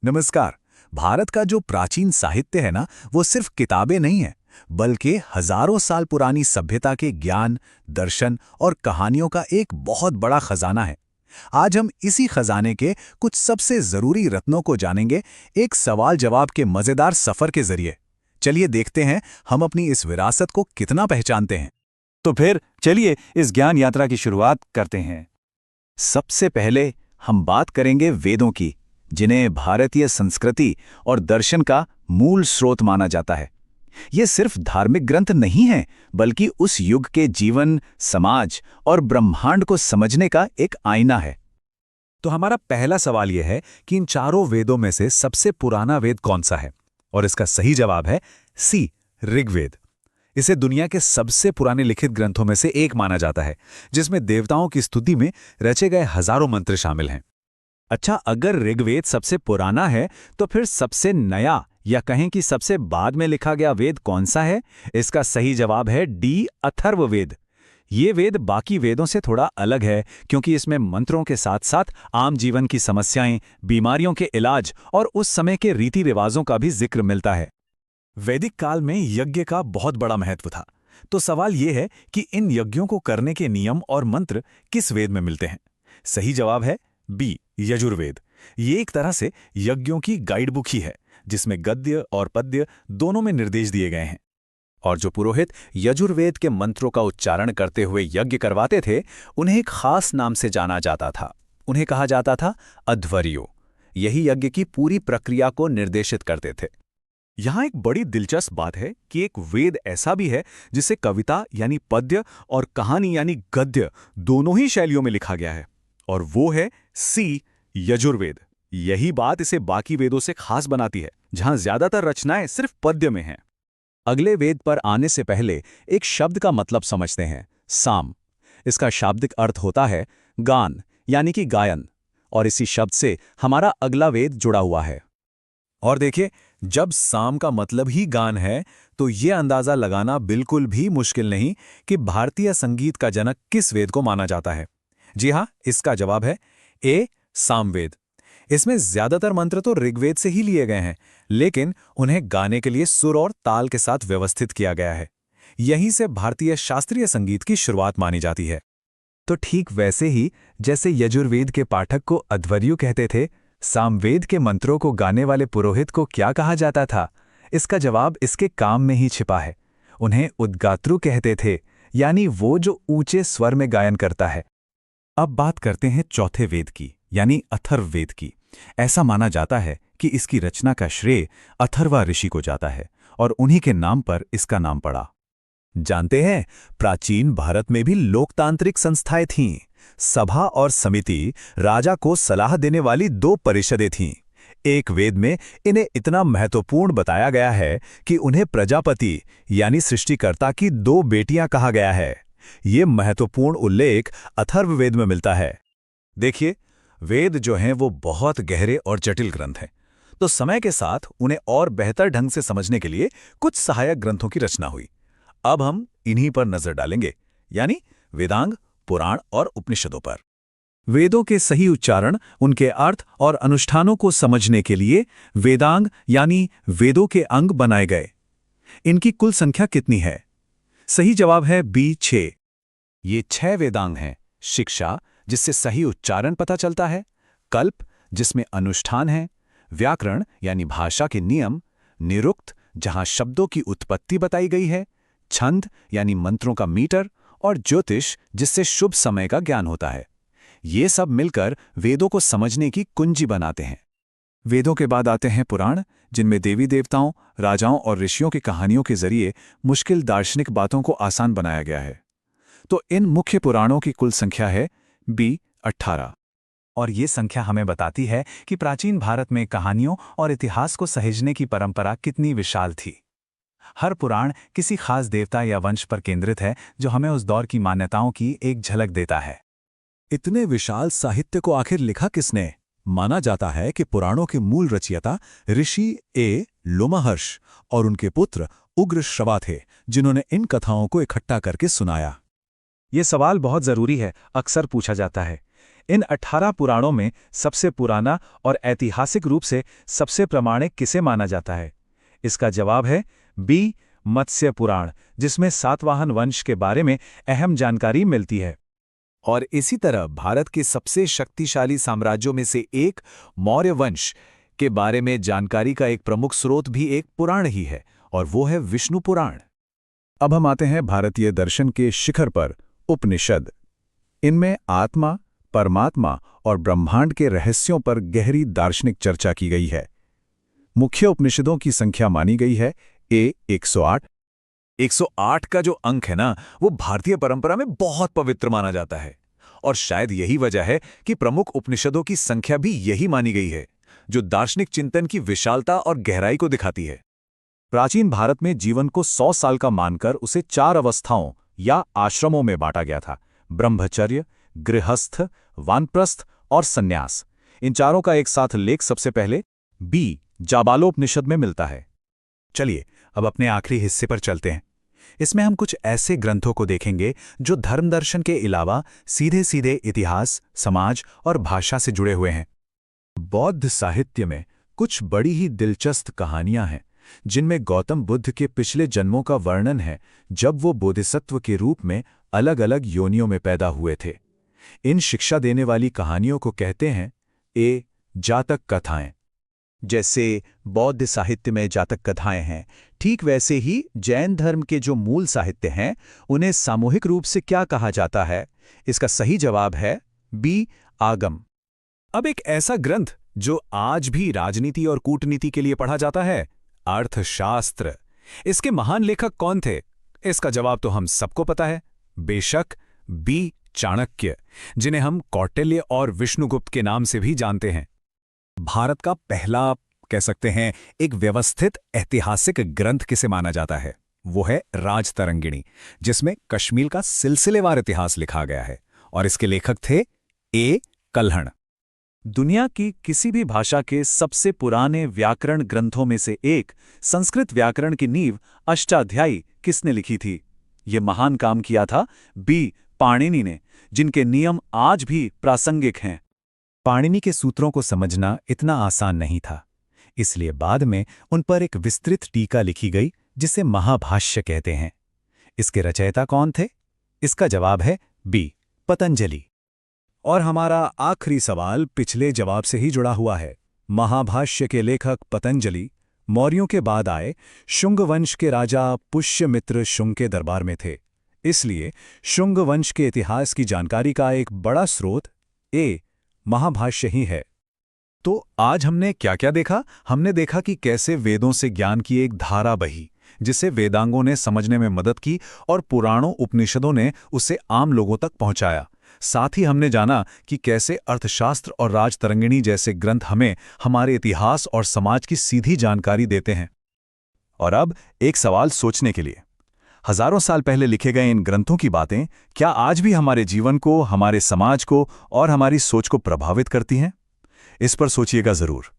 नमस्कार। भारत का जो प्राचीन साहित्य है ना, वो सिर्फ किताबें नहीं है, बल्कि हजारों साल पुरानी सभ्यता के ज्ञान, दर्शन और कहानियों का एक बहुत बड़ा खजाना है। आज हम इसी खजाने के कुछ सबसे जरूरी रत्नों को जानेंगे, एक सवाल जवाब के मजेदार सफर के जरिए। चलिए देखते हैं हम अपनी इस विरासत को कितना पहचानते हैं। तो फिर चलिए इस ज्ञान यात्रा की शुरुआत करते हैं। सबसे पहले हम बात करेंगे वेदों की, जिन्हें भारतीय संस्कृति और दर्शन का मूल स्रोत माना जाता है। ये सिर्फ धार्मिक ग्रंथ नहीं हैं, बल्कि उस युग के जीवन, समाज और ब्रह्मांड को समझने का एक आईना है। तो हमारा पहला सवाल यह है कि इन चारों वेदों में से सबसे पुराना वेद कौन सा है? और इसका सही जवाब है सी, ऋग्वेद। इसे दुनिया के सबसे पुराने लिखित ग्रंथों में से एक माना जाता है, जिसमें देवताओं की स्तुति में रचे गए हजारों मंत्र शामिल हैं। अच्छा, अगर ऋग्वेद सबसे पुराना है, तो फिर सबसे नया या कहें कि सबसे बाद में लिखा गया वेद कौन सा है? इसका सही जवाब है डी, अथर्ववेद। ये वेद बाकी वेदों से थोड़ा अलग है, क्योंकि इसमें मंत्रों के साथ साथ आम जीवन की समस्याएं, बीमारियों के इलाज और उस समय के रीति रिवाजों का भी जिक्र मिलता है। वैदिक काल में यज्ञ का बहुत बड़ा महत्व था। तो सवाल यह है कि इन यज्ञों को करने के नियम और मंत्र किस वेद में मिलते हैं? सही जवाब है बी, यजुर्वेद। ये एक तरह से यज्ञों की गाइड बुक ही है, जिसमें गद्य और पद्य दोनों में निर्देश दिए गए हैं। और जो पुरोहित यजुर्वेद के मंत्रों का उच्चारण करते हुए यज्ञ करवाते थे, उन्हें एक खास नाम से जाना जाता था। उन्हें कहा जाता था अध्वर्यो। यही यज्ञ की पूरी प्रक्रिया को निर्देशित करते थे। यहाँ एक बड़ी दिलचस्प बात है कि एक वेद ऐसा भी है जिसे कविता यानी पद्य और कहानी यानी गद्य दोनों ही शैलियों में लिखा गया है, और वो है सी, यजुर्वेद। यही बात इसे बाकी वेदों से खास बनाती है, जहां ज्यादातर रचनाएं सिर्फ पद्य में हैं। अगले वेद पर आने से पहले एक शब्द का मतलब समझते हैं, साम। इसका शाब्दिक अर्थ होता है गान, यानी कि गायन, और इसी शब्द से हमारा अगला वेद जुड़ा हुआ है। और देखिए, जब साम का मतलब ही गान है, तो ये अंदाजा लगाना बिल्कुल भी मुश्किल नहीं कि भारतीय संगीत का जनक किस वेद को माना जाता है। जी हाँ, इसका जवाब है ए, सामवेद। इसमें ज्यादातर मंत्र तो ऋग्वेद से ही लिए गए हैं, लेकिन उन्हें गाने के लिए सुर और ताल के साथ व्यवस्थित किया गया है। यहीं से भारतीय शास्त्रीय संगीत की शुरुआत मानी जाती है। तो ठीक वैसे ही जैसे यजुर्वेद के पाठक को अध्वर्यु कहते थे, सामवेद के मंत्रों को गाने वाले पुरोहित को क्या कहा जाता था? इसका जवाब इसके काम में ही छिपा है। उन्हें उद्गात्रु कहते थे, यानी वो जो ऊंचे स्वर में गायन करता है। अब बात करते हैं चौथे वेद की, यानी अथर्ववेद की। ऐसा माना जाता है कि इसकी रचना का श्रेय अथर्वा ऋषि को जाता है, और उन्हीं के नाम पर इसका नाम पड़ा। जानते हैं, प्राचीन भारत में भी लोकतांत्रिक संस्थाएं थीं। सभा और समिति, राजा को सलाह देने वाली दो परिषदें थीं। एक वेद में इन्हें इतना महत्वपूर्ण बताया गया है कि उन्हें प्रजापति यानी सृष्टिकर्ता की दो बेटियां कहा गया है। ये महत्वपूर्ण उल्लेख अथर्ववेद में मिलता है। देखिए, वेद जो हैं वो बहुत गहरे और जटिल ग्रंथ हैं, तो समय के साथ उन्हें और बेहतर ढंग से समझने के लिए कुछ सहायक ग्रंथों की रचना हुई। अब हम इन्हीं पर नजर डालेंगे, यानी वेदांग, पुराण और उपनिषदों पर। वेदों के सही उच्चारण, उनके अर्थ और अनुष्ठानों को समझने के लिए वेदांग यानी वेदों के अंग बनाए गए। इनकी कुल संख्या कितनी है? सही जवाब है बी, 6। ये 6 वेदांग हैं। शिक्षा, जिससे सही उच्चारण पता चलता है। कल्प, जिसमें अनुष्ठान है। व्याकरण यानी भाषा के नियम। निरुक्त, जहां शब्दों की उत्पत्ति बताई गई है। छंद यानी मंत्रों का मीटर। और ज्योतिष, जिससे शुभ समय का ज्ञान होता है। ये सब मिलकर वेदों को समझने की कुंजी बनाते हैं। वेदों के बाद आते हैं पुराण, जिनमें देवी देवताओं, राजाओं और ऋषियों की कहानियों के जरिए मुश्किल दार्शनिक बातों को आसान बनाया गया है। तो इन मुख्य पुराणों की कुल संख्या है बी, 18। और ये संख्या हमें बताती है कि प्राचीन भारत में कहानियों और इतिहास को सहेजने की परंपरा कितनी विशाल थी। हर पुराण किसी खास देवता या वंश पर केंद्रित है, जो हमें उस दौर की मान्यताओं की एक झलक देता है। इतने विशाल साहित्य को आखिर लिखा किसने? माना जाता है कि पुराणों के मूल रचयिता ऋषि ए, लोमहर्ष और उनके पुत्र उग्रश्रवा थे, जिन्होंने इन कथाओं को इकट्ठा करके सुनाया। ये सवाल बहुत जरूरी है, अक्सर पूछा जाता है। इन 18 पुराणों में सबसे पुराना और ऐतिहासिक रूप से सबसे प्रामाणिक किसे माना जाता है? इसका जवाब है बी, मत्स्य पुराण, जिसमें सातवाहन वंश के बारे में अहम जानकारी मिलती है। और इसी तरह भारत के सबसे शक्तिशाली साम्राज्यों में से एक मौर्य वंश के बारे में जानकारी का एक प्रमुख स्रोत भी एक पुराण ही है, और वो है विष्णु पुराण। अब हम आते हैं भारतीय दर्शन के शिखर पर, उपनिषद। इनमें आत्मा, परमात्मा और ब्रह्मांड के रहस्यों पर गहरी दार्शनिक चर्चा की गई है। मुख्य उपनिषदों की संख्या मानी गई है 108। 108 का जो अंक है ना, वो भारतीय परंपरा में बहुत पवित्र माना जाता है, और शायद यही वजह है कि प्रमुख उपनिषदों की संख्या भी यही मानी गई है, जो दार्शनिक चिंतन की विशालता और गहराई को दिखाती है। प्राचीन भारत में जीवन को 100 साल का मानकर उसे 4 अवस्थाओं या आश्रमों में बांटा गया था: ब्रह्मचर्य, गृहस्थ, वानप्रस्थ और संन्यास। इन चारों का एक साथ लेख सबसे पहले बी, जाबालोपनिषद में मिलता है। चलिए अब अपने आखिरी हिस्से पर चलते हैं। इसमें हम कुछ ऐसे ग्रंथों को देखेंगे जो धर्म दर्शन के अलावा सीधे सीधे इतिहास, समाज और भाषा से जुड़े हुए हैं। बौद्ध साहित्य में कुछ बड़ी ही दिलचस्प कहानियां हैं, जिनमें गौतम बुद्ध के पिछले जन्मों का वर्णन है, जब वो बोधिसत्व के रूप में अलग अलग योनियों में पैदा हुए थे। इन शिक्षा देने वाली कहानियों को कहते हैं जातक कथाएं। जैसे बौद्ध साहित्य में जातक कथाएं हैं, ठीक वैसे ही जैन धर्म के जो मूल साहित्य हैं, उन्हें सामूहिक रूप से क्या कहा जाता है? इसका सही जवाब है बी, आगम। अब एक ऐसा ग्रंथ जो आज भी राजनीति और कूटनीति के लिए पढ़ा जाता है, अर्थशास्त्र। इसके महान लेखक कौन थे? इसका जवाब तो हम सबको पता है, बेशक बी, चाणक्य, जिन्हें हम कौटिल्य और विष्णुगुप्त के नाम से भी जानते हैं। भारत का पहला, कह सकते हैं, एक व्यवस्थित ऐतिहासिक ग्रंथ किसे माना जाता है? वो है राजतरंगिणी, जिसमें कश्मीर का सिलसिलेवार इतिहास लिखा गया है, और इसके लेखक थे कल्हण। दुनिया की किसी भी भाषा के सबसे पुराने व्याकरण ग्रंथों में से एक, संस्कृत व्याकरण की नींव अष्टाध्यायी, किसने लिखी थी? ये महान काम किया था बी, पाणिनि ने, जिनके नियम आज भी प्रासंगिक हैं। पाणिनि के सूत्रों को समझना इतना आसान नहीं था, इसलिए बाद में उन पर एक विस्तृत टीका लिखी गई, जिसे महाभाष्य कहते हैं। इसके रचयिता कौन थे? इसका जवाब है बी, पतंजलि। और हमारा आखिरी सवाल पिछले जवाब से ही जुड़ा हुआ है। महाभाष्य के लेखक पतंजलि मौर्यों के बाद आए शुंग वंश के राजा पुष्यमित्र शुंग के दरबार में थे, इसलिए शुंग वंश के इतिहास की जानकारी का एक बड़ा स्रोत महाभाष्य ही है। तो आज हमने क्या क्या देखा? हमने देखा कि कैसे वेदों से ज्ञान की एक धारा बही, जिसे वेदांगों ने समझने में मदद की और पुराणों उपनिषदों ने उसे आम लोगों तक पहुंचाया। साथ ही हमने जाना कि कैसे अर्थशास्त्र और राजतरंगिणी जैसे ग्रंथ हमें हमारे इतिहास और समाज की सीधी जानकारी देते हैं। और अब एक सवाल सोचने के लिए, हजारों साल पहले लिखे गए इन ग्रंथों की बातें क्या आज भी हमारे जीवन को, हमारे समाज को और हमारी सोच को प्रभावित करती हैं? इस पर सोचिएगा जरूर।